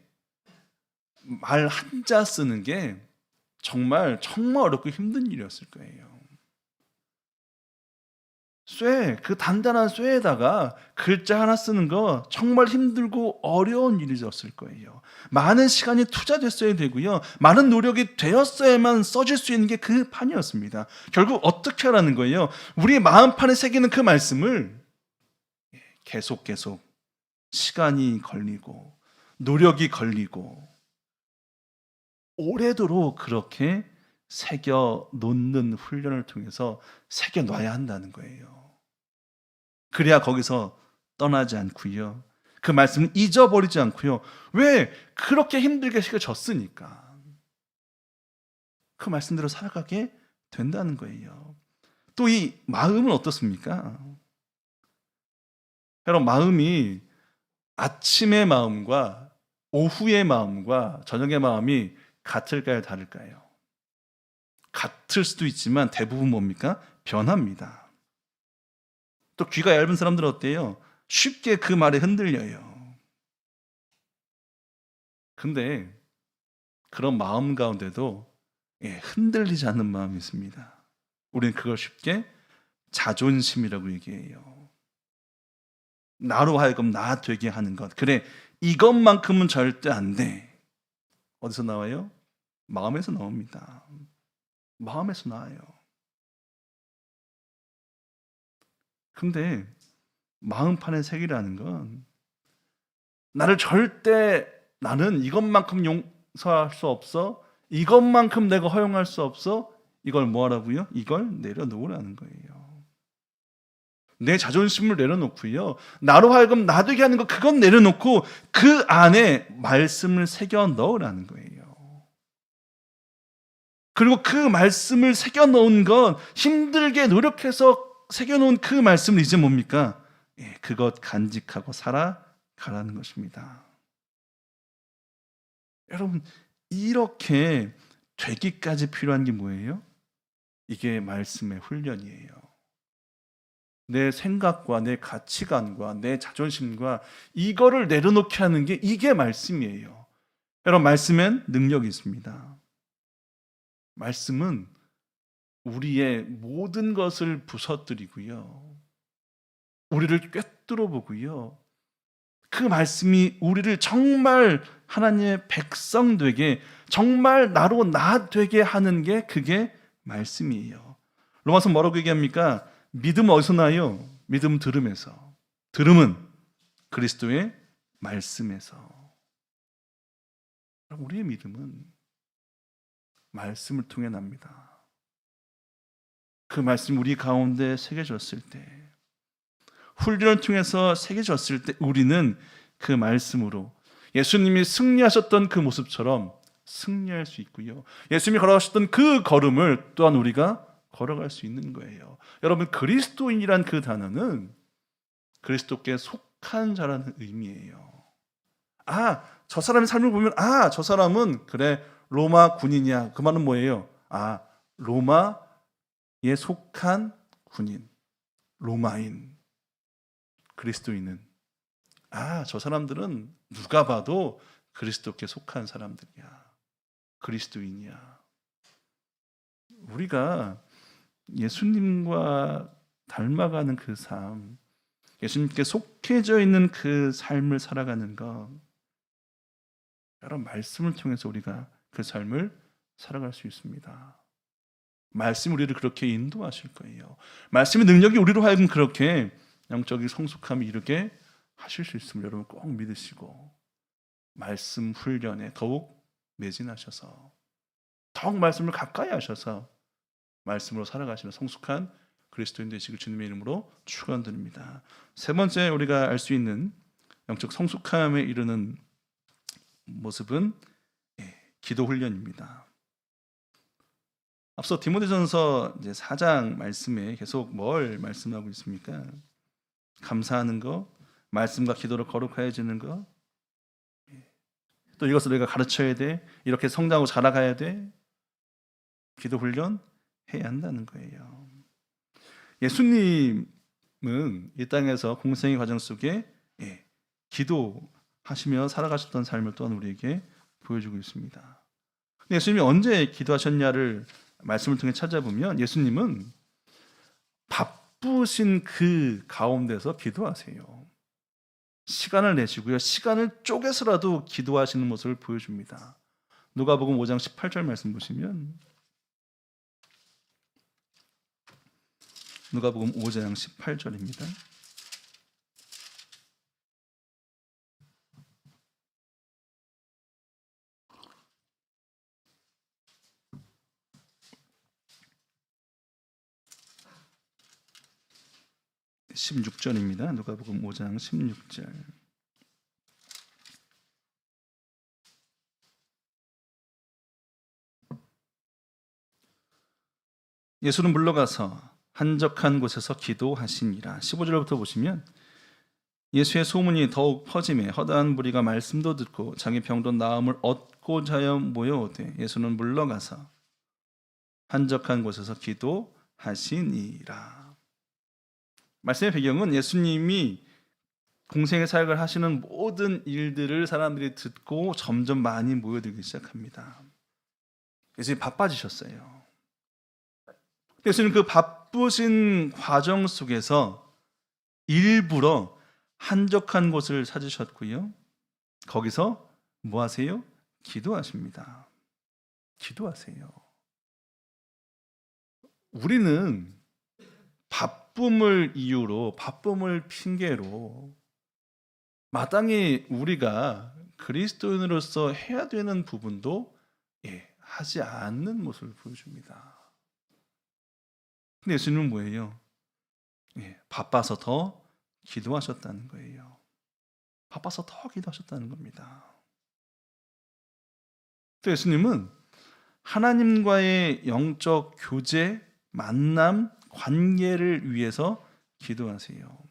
말 한자 쓰는 게 정말 어렵고 힘든 일이었을 거예요. 그 단단한 쇠에다가 글자 하나 쓰는 거 정말 힘들고 어려운 일이었을 거예요. 많은 시간이 투자됐어야 되고요, 많은 노력이 되었어야만 써질 수 있는 게 그 판이었습니다. 결국 어떻게 하라는 거예요? 우리의 마음판에 새기는 그 말씀을 계속 시간이 걸리고 노력이 걸리고 오래도록 그렇게 새겨 놓는 훈련을 통해서 새겨 놔야 한다는 거예요. 그래야 거기서 떠나지 않고요, 그 말씀을 잊어버리지 않고요. 왜? 그렇게 힘들게 새겨졌으니까 그 말씀대로 살아가게 된다는 거예요. 또 이 마음은 어떻습니까? 여러분, 마음이 아침의 마음과 오후의 마음과 저녁의 마음이 같을까요, 다를까요? 같을 수도 있지만 대부분 뭡니까? 변합니다. 또 귀가 얇은 사람들은 어때요? 쉽게 그 말에 흔들려요. 근데 그런 마음 가운데도 흔들리지 않는 마음이 있습니다. 우리는 그걸 쉽게 자존심이라고 얘기해요. 나로 하여금 나 되게 하는 것. 그래, 이것만큼은 절대 안 돼. 어디서 나와요? 마음에서 나옵니다. 마음에서 나와요. 근데 마음판의 색이라는 건 나를 절대 나는 이것만큼 용서할 수 없어. 이것만큼 내가 허용할 수 없어. 이걸 뭐 하라고요? 이걸 내려놓으라는 거예요. 내 자존심을 내려놓고요. 나로 하여금 나 되게 하는 거 그건 내려놓고 그 안에 말씀을 새겨 넣으라는 거예요. 그리고 그 말씀을 새겨 넣은 건 힘들게 노력해서 새겨 놓은 그 말씀을 이제 뭡니까? 그것 간직하고 살아가라는 것입니다. 여러분, 이렇게 되기까지 필요한 게 뭐예요? 이게 말씀의 훈련이에요. 내 생각과 내 가치관과 내 자존심과 이거를 내려놓게 하는 게 이게 말씀이에요. 여러분, 말씀엔 능력이 있습니다. 말씀은 우리의 모든 것을 부서뜨리고요. 우리를 꿰뚫어 보고요. 그 말씀이 우리를 정말 하나님의 백성 되게, 정말 나로 나 되게 하는 게 그게 말씀이에요. 로마서 뭐라고 얘기합니까? 믿음 어디서 나요? 믿음 들음에서. 들음은 그리스도의 말씀에서. 우리의 믿음은 말씀을 통해 납니다. 그 말씀 우리 가운데 새겨졌을 때, 훈련을 통해서 새겨졌을 때 우리는 그 말씀으로 예수님이 승리하셨던 그 모습처럼 승리할 수 있고요. 예수님이 걸어가셨던 그 걸음을 또한 우리가 걸어갈 수 있는 거예요. 여러분, 그리스도인이란 그 단어는 그리스도께 속한 자라는 의미예요. 아, 저 사람의 삶을 보면 저 사람은 그래 로마 군인이야. 그 말은 뭐예요? 로마에 속한 군인, 로마인. 그리스도인은 저 사람들은 누가 봐도 그리스도께 속한 사람들이야. 그리스도인이야. 우리가 예수님과 닮아가는 그 삶, 예수님께 속해져 있는 그 삶을 살아가는 것, 여러분, 말씀을 통해서 우리가 그 삶을 살아갈 수 있습니다. 말씀이 우리를 그렇게 인도하실 거예요. 말씀의 능력이 우리로 하여금 그렇게 영적인 성숙함을 이루게 하실 수 있음을 여러분 꼭 믿으시고 말씀 훈련에 더욱 매진하셔서 더욱 말씀을 가까이 하셔서 말씀으로 살아가시는 성숙한 그리스도인 되시길 주님의 이름으로 축원드립니다. 세 번째 우리가 알 수 있는 영적 성숙함에 이르는 모습은 기도 훈련입니다. 앞서 디모데전서 4장 말씀에 계속 뭘 말씀하고 있습니까? 감사하는 거, 말씀과 기도로 거룩하여지는 거, 또 이것을 우리가 가르쳐야 돼, 이렇게 성장하고 자라가야 돼, 기도 훈련 해야 한다는 거예요. 예수님은 이 땅에서 공생의 과정 속에 기도하시며 살아가셨던 삶을 또한 우리에게 보여주고 있습니다. 근데 예수님이 언제 기도하셨냐를 말씀을 통해 찾아보면 예수님은 바쁘신 그 가운데서 기도하세요. 시간을 내시고요. 시간을 쪼개서라도 기도하시는 모습을 보여줍니다. 누가복음 5장 18절 말씀 보시면 누가복음 5장 18절입니다. (16절입니다) 누가복음 5장 16절. 예수는 물러가서 한적한 곳에서 기도하시니라. 15절부터 보시면 예수의 소문이 더욱 퍼짐에 허다한 무리가 말씀도 듣고 자기 병든 나음을 얻고자 하여 모여오되 예수는 물러가서 한적한 곳에서 기도하시니라. 말씀의 배경은 예수님이 공생의 사역을 하시는 모든 일들을 사람들이 듣고 점점 많이 모여들기 시작합니다. 예수님이 바빠지셨어요. 예수님 그 바쁘신 과정 속에서 일부러 한적한 곳을 찾으셨고요. 거기서 뭐 하세요? 기도하십니다. 기도하세요. 우리는 바쁨을 이유로, 바쁨을 핑계로 마땅히 우리가 그리스도인으로서 해야 되는 부분도 하지 않는 모습을 보여줍니다. 근데 예수님은 뭐예요? 바빠서 더 기도하셨다는 거예요. 바빠서 더 기도하셨다는 겁니다. 또 예수님은 하나님과의 영적 교제, 만남, 관계를 위해서 기도하세요.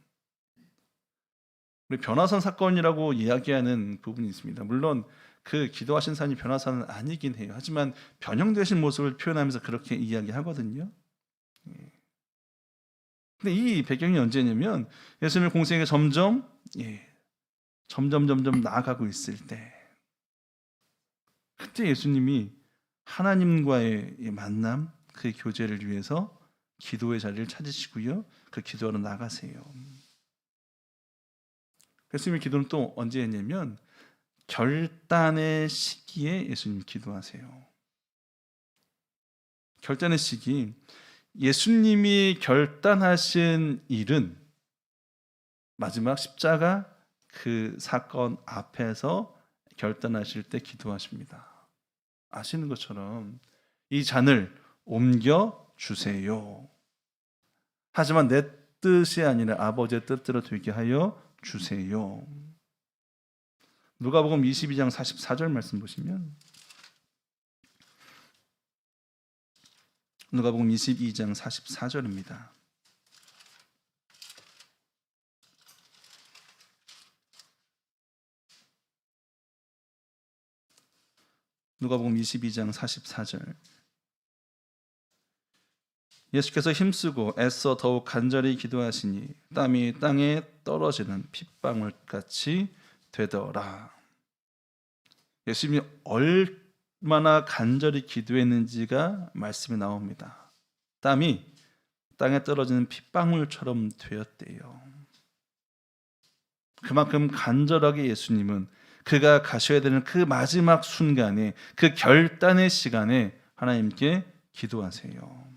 우리 변화산 사건이라고 이야기하는 부분이 있습니다. 물론 그 기도하신 사람이 변화산은 아니긴 해요. 하지만 변형되신 모습을 표현하면서 그렇게 이야기하거든요. 근데 이 배경이 언제냐면 예수님의 공생에 점점 나아가고 있을 때, 그때 예수님이 하나님과의 만남, 그 교제를 위해서 기도의 자리를 찾으시고요. 그 기도하러 나가세요. 예수님의 기도는 또 언제 했냐면 결단의 시기에 예수님 기도하세요. 결단의 시기, 예수님이 결단하신 일은 마지막 십자가 그 사건 앞에서 결단하실 때 기도하십니다. 아시는 것처럼 이 잔을 옮겨 주세요. 하지만 내 뜻이 아니라 아버지의 뜻대로 되게 하여 주세요. 누가복음 22장 44절 말씀 보시면, 누가복음 22장 44절입니다. 누가복음 22장 44절. 예수께서 힘쓰고 애써 더욱 간절히 기도하시니 땀이 땅에 떨어지는 핏방울같이 되더라. 예수님이 얼마나 간절히 기도했는지가 말씀에 나옵니다. 땀이 땅에 떨어지는 핏방울처럼 되었대요. 그만큼 간절하게 예수님은 그가 가셔야 되는 그 마지막 순간에, 그 결단의 시간에 하나님께 기도하세요.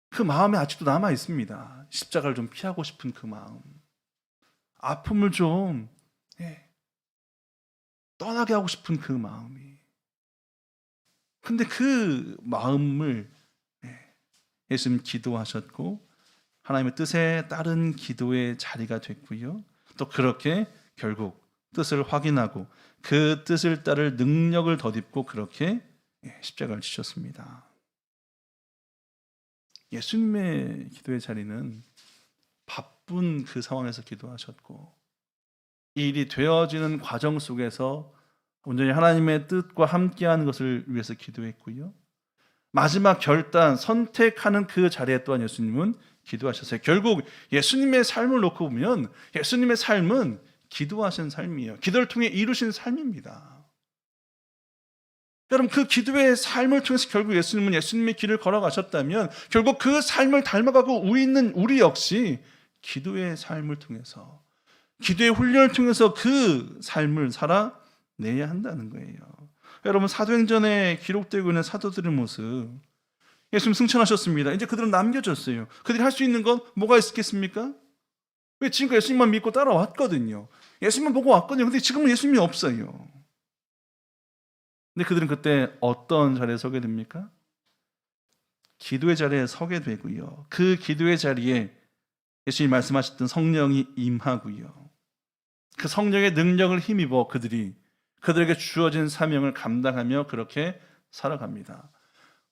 그 마음이 아직도 남아 있습니다. 십자가를 좀 피하고 싶은 그 마음, 아픔을 좀 떠나게 하고 싶은 그 마음이. 근데 그 마음을 예수님 기도하셨고 하나님의 뜻에 따른 기도의 자리가 됐고요. 또 그렇게 결국 뜻을 확인하고 그 뜻을 따를 능력을 덧입고 그렇게 십자가를 지셨습니다. 예수님의 기도의 자리는 바쁜 그 상황에서 기도하셨고, 이 일이 되어지는 과정 속에서 온전히 하나님의 뜻과 함께하는 것을 위해서 기도했고요. 마지막 결단, 선택하는 그 자리에 또한 예수님은 기도하셨어요. 결국 예수님의 삶을 놓고 보면 예수님의 삶은 기도하신 삶이에요. 기도를 통해 이루신 삶입니다. 여러분, 그 기도의 삶을 통해서 결국 예수님은 예수님의 길을 걸어가셨다면 결국 그 삶을 닮아가고 있는 우리 역시 기도의 삶을 통해서, 기도의 훈련을 통해서 그 삶을 살아내야 한다는 거예요. 여러분, 사도행전에 기록되고 있는 사도들의 모습, 예수님 승천하셨습니다. 이제 그들은 남겨졌어요. 그들이 할 수 있는 건 뭐가 있겠습니까? 왜 지금까지 예수님만 믿고 따라왔거든요. 예수님만 보고 왔거든요. 근데 지금은 예수님이 없어요. 근데 그들은 그때 어떤 자리에 서게 됩니까? 기도의 자리에 서게 되고요. 그 기도의 자리에 예수님이 말씀하셨던 성령이 임하고요. 그 성령의 능력을 힘입어 그들에게 주어진 사명을 감당하며 그렇게 살아갑니다.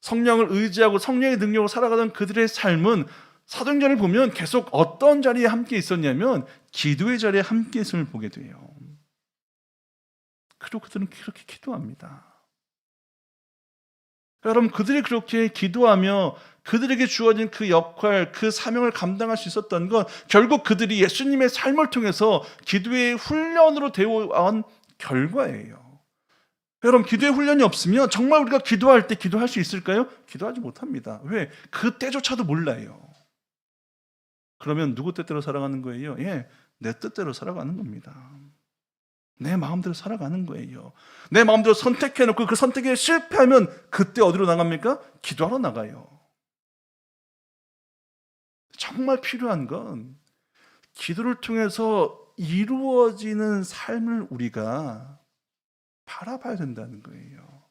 성령을 의지하고 성령의 능력으로 살아가던 그들의 삶은 사도행전을 보면 계속 어떤 자리에 함께 있었냐면 기도의 자리에 함께 있음을 보게 돼요. 그리고 그들은 그렇게 기도합니다. 여러분, 그들이 그렇게 기도하며 그들에게 주어진 그 역할, 그 사명을 감당할 수 있었던 건 결국 그들이 예수님의 삶을 통해서 기도의 훈련으로 되어온 결과예요. 여러분, 기도의 훈련이 없으면 정말 우리가 기도할 때 기도할 수 있을까요? 기도하지 못합니다. 왜? 그때조차도 몰라요. 그러면 누구 뜻대로 살아가는 거예요? 내 뜻대로 살아가는 겁니다. 내 마음대로 살아가는 거예요. 내 마음대로 선택해놓고 그 선택에 실패하면 그때 어디로 나갑니까? 기도하러 나가요. 정말 필요한 건 기도를 통해서 이루어지는 삶을 우리가 바라봐야 된다는 거예요.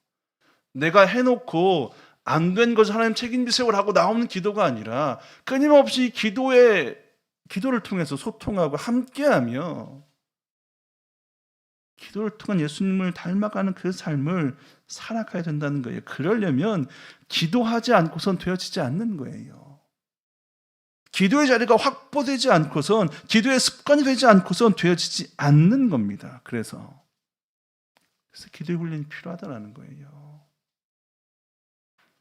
내가 해놓고 안 된 것을 하나님 책임지세요를 하고 나오는 기도가 아니라 끊임없이 기도를 통해서 소통하고 함께하며 기도를 통한 예수님을 닮아가는 그 삶을 살아가야 된다는 거예요. 그러려면 기도하지 않고선 되어지지 않는 거예요. 기도의 자리가 확보되지 않고선, 기도의 습관이 되지 않고선 되어지지 않는 겁니다. 그래서 기도의 훈련이 필요하다는 거예요.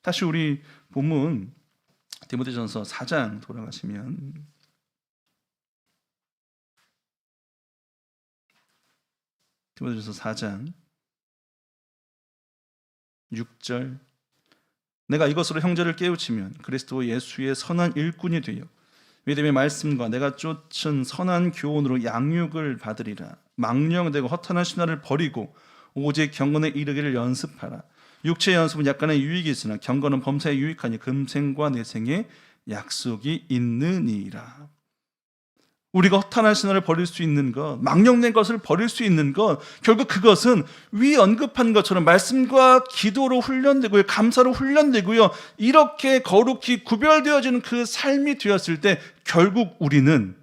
다시 우리 본문 디모데전서 4장 돌아가시면 디모데전서 4장 6절 내가 이것으로 형제를 깨우치면 그리스도 예수의 선한 일꾼이 되어 믿음의 말씀과 내가 쫓은 선한 교훈으로 양육을 받으리라. 망령되고 허탄한 신화를 버리고 오직 경건에 이르기를 연습하라. 육체의 연습은 약간의 유익이 있으나 경건은 범사에 유익하니 금생과 내생에 약속이 있느니라. 우리가 허탄한 신화를 버릴 수 있는 것, 망령된 것을 버릴 수 있는 것, 결국 그것은 위 언급한 것처럼 말씀과 기도로 훈련되고요, 감사로 훈련되고요, 이렇게 거룩히 구별되어지는 그 삶이 되었을 때 결국 우리는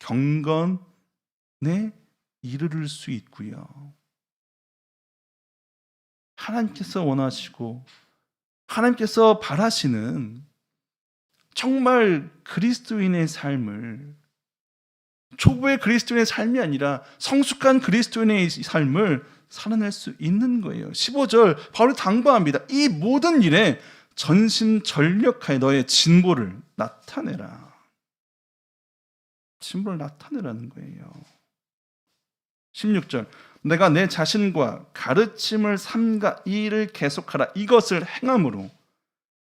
경건에 이르를 수 있고요. 하나님께서 원하시고 하나님께서 바라시는 정말 그리스도인의 삶을, 초보의 그리스도인의 삶이 아니라 성숙한 그리스도인의 삶을 살아낼 수 있는 거예요. 15절 바로 당부합니다. 이 모든 일에 전심전력하여 너의 진보를 나타내라. 진보를 나타내라는 거예요. 16절 내가 내 자신과 가르침을 삼가 이 일을 계속하라. 이것을 행함으로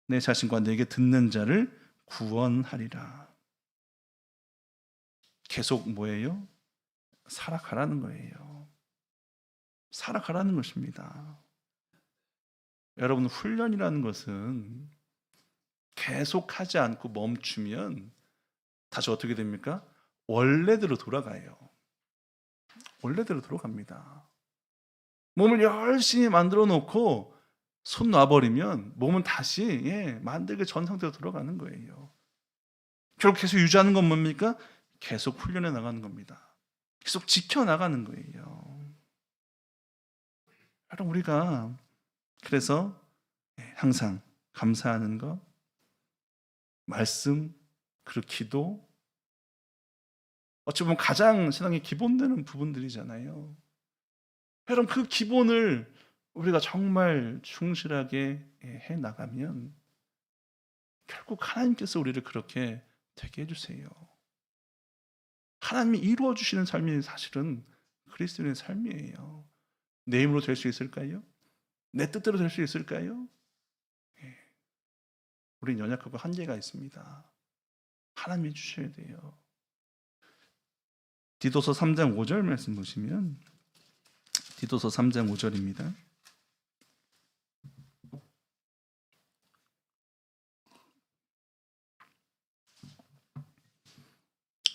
내 자신과 내게 듣는 자를 구원하리라. 계속 뭐예요? 살아가라는 거예요. 살아가라는 것입니다. 여러분, 훈련이라는 것은 계속하지 않고 멈추면 다시 어떻게 됩니까? 원래대로 돌아가요. 원래대로 돌아갑니다. 몸을 열심히 만들어 놓고 손 놔버리면 몸은 다시 만들기 전 상태로 돌아가는 거예요. 결국 계속 유지하는 건 뭡니까? 계속 훈련해 나가는 겁니다. 계속 지켜나가는 거예요. 여러분, 우리가 그래서 항상 감사하는 것, 말씀, 그리고 기도, 어찌 보면 가장 신앙의 기본 되는 부분들이잖아요. 여러분, 그 기본을 우리가 정말 충실하게 해 나가면 결국 하나님께서 우리를 그렇게 되게 해주세요. 하나님이 이루어 주시는 삶이 사실은 그리스도인의 삶이에요. 내 힘으로 될 수 있을까요? 내 뜻대로 될 수 있을까요? 우린 연약하고 한계가 있습니다. 하나님이 주셔야 돼요. 디도서 3장 5절 말씀 보시면 디도서 3장 5절입니다.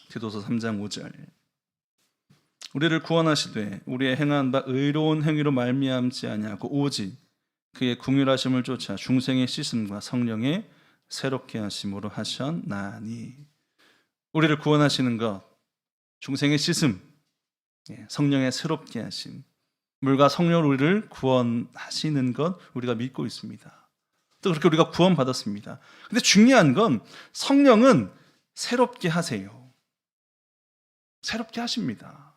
디도서 3장 5절 우리를 구원하시되 우리의 행한 바 의로운 행위로 말미암지 아니하고 오직 그의 궁휼하심을 쫓아 중생의 씻음과 성령의 새롭게 하심으로 하셨나니. 우리를 구원하시는 것, 중생의 씻음, 성령의 새롭게 하심, 물과 성령으로 우리를 구원하시는 것 우리가 믿고 있습니다. 또 그렇게 우리가 구원받았습니다. 근데 중요한 건 성령은 새롭게 하세요. 새롭게 하십니다.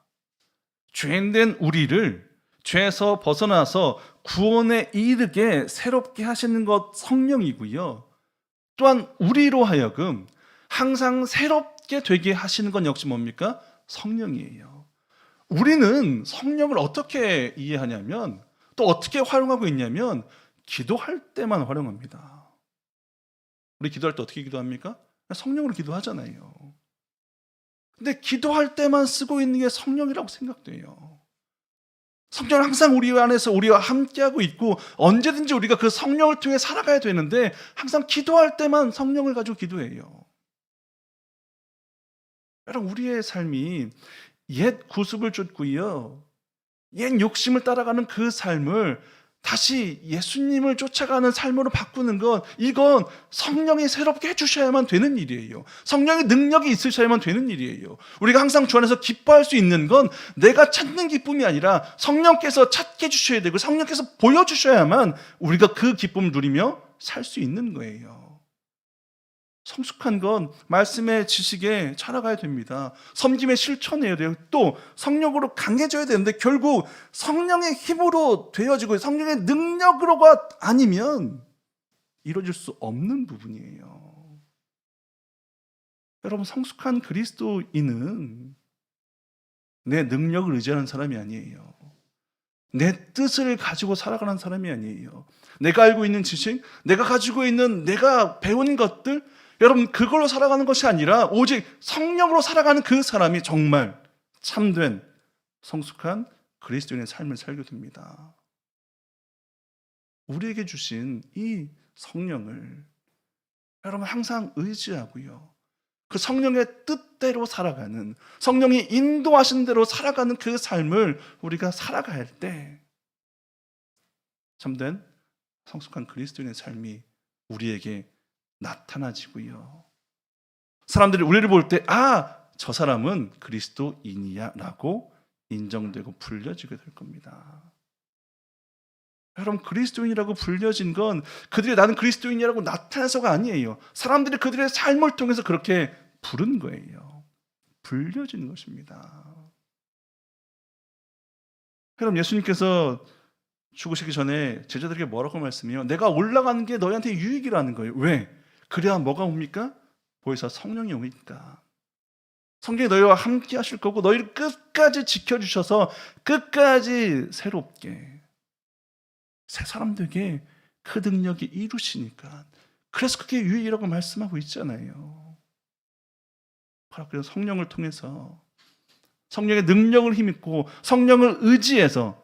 죄인된 우리를 죄에서 벗어나서 구원에 이르게 새롭게 하시는 것 성령이고요. 또한 우리로 하여금 항상 새롭게 되게 하시는 건 역시 뭡니까? 성령이에요. 우리는 성령을 어떻게 이해하냐면, 또 어떻게 활용하고 있냐면 기도할 때만 활용합니다. 우리 기도할 때 어떻게 기도합니까? 성령으로 기도하잖아요. 근데 기도할 때만 쓰고 있는 게 성령이라고 생각돼요. 성령은 항상 우리 안에서 우리와 함께하고 있고 언제든지 우리가 그 성령을 통해 살아가야 되는데 항상 기도할 때만 성령을 가지고 기도해요. 여러분, 우리의 삶이 옛 구습을 쫓고요, 옛 욕심을 따라가는 그 삶을 다시 예수님을 쫓아가는 삶으로 바꾸는 건, 이건 성령이 새롭게 해주셔야만 되는 일이에요. 성령의 능력이 있으셔야만 되는 일이에요. 우리가 항상 주 안에서 기뻐할 수 있는 건 내가 찾는 기쁨이 아니라 성령께서 찾게 해주셔야 되고 성령께서 보여주셔야만 우리가 그 기쁨을 누리며 살 수 있는 거예요. 성숙한 건 말씀의 지식에 자라가야 됩니다. 섬김의 실천해야 돼요. 또 성령으로 강해져야 되는데 결국 성령의 힘으로 되어지고 성령의 능력으로가 아니면 이루어질 수 없는 부분이에요. 여러분, 성숙한 그리스도인은 내 능력을 의지하는 사람이 아니에요. 내 뜻을 가지고 살아가는 사람이 아니에요. 내가 알고 있는 지식, 내가 가지고 있는 내가 배운 것들, 여러분, 그걸로 살아가는 것이 아니라 오직 성령으로 살아가는 그 사람이 정말 참된 성숙한 그리스도인의 삶을 살게 됩니다. 우리에게 주신 이 성령을 여러분 항상 의지하고요, 그 성령의 뜻대로 살아가는, 성령이 인도하신 대로 살아가는 그 삶을 우리가 살아갈 때 참된 성숙한 그리스도인의 삶이 우리에게 나타나지고요, 사람들이 우리를 볼 때 저 사람은 그리스도인이야 라고 인정되고 불려지게 될 겁니다. 여러분, 그리스도인이라고 불려진 건 그들이 나는 그리스도인이라고 나타나서가 아니에요. 사람들이 그들의 삶을 통해서 그렇게 부른 거예요. 불려진 것입니다. 여러분, 예수님께서 죽으시기 전에 제자들에게 뭐라고 말씀해요? 내가 올라가는 게 너희한테 유익이라는 거예요. 왜? 그래야 뭐가 옵니까? 보혜사 성령이 오니까. 성령이 너희와 함께 하실 거고 너희를 끝까지 지켜주셔서 끝까지 새롭게 새 사람 되게 그 능력이 이루시니까. 그래서 그게 유익이라고 말씀하고 있잖아요. 바로 그래서 성령을 통해서 성령의 능력을 힘입고 성령을 의지해서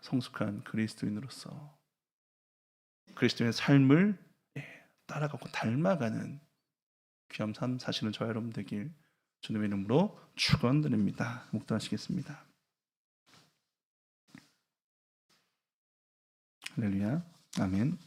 성숙한 그리스도인으로서 그리스도인의 삶을 따라가고 닮아가는 귀한 삶 사시는 저와 여러분 되길 주님의 이름으로 축원드립니다. 묵도하시겠습니다. 할렐루야. 아멘.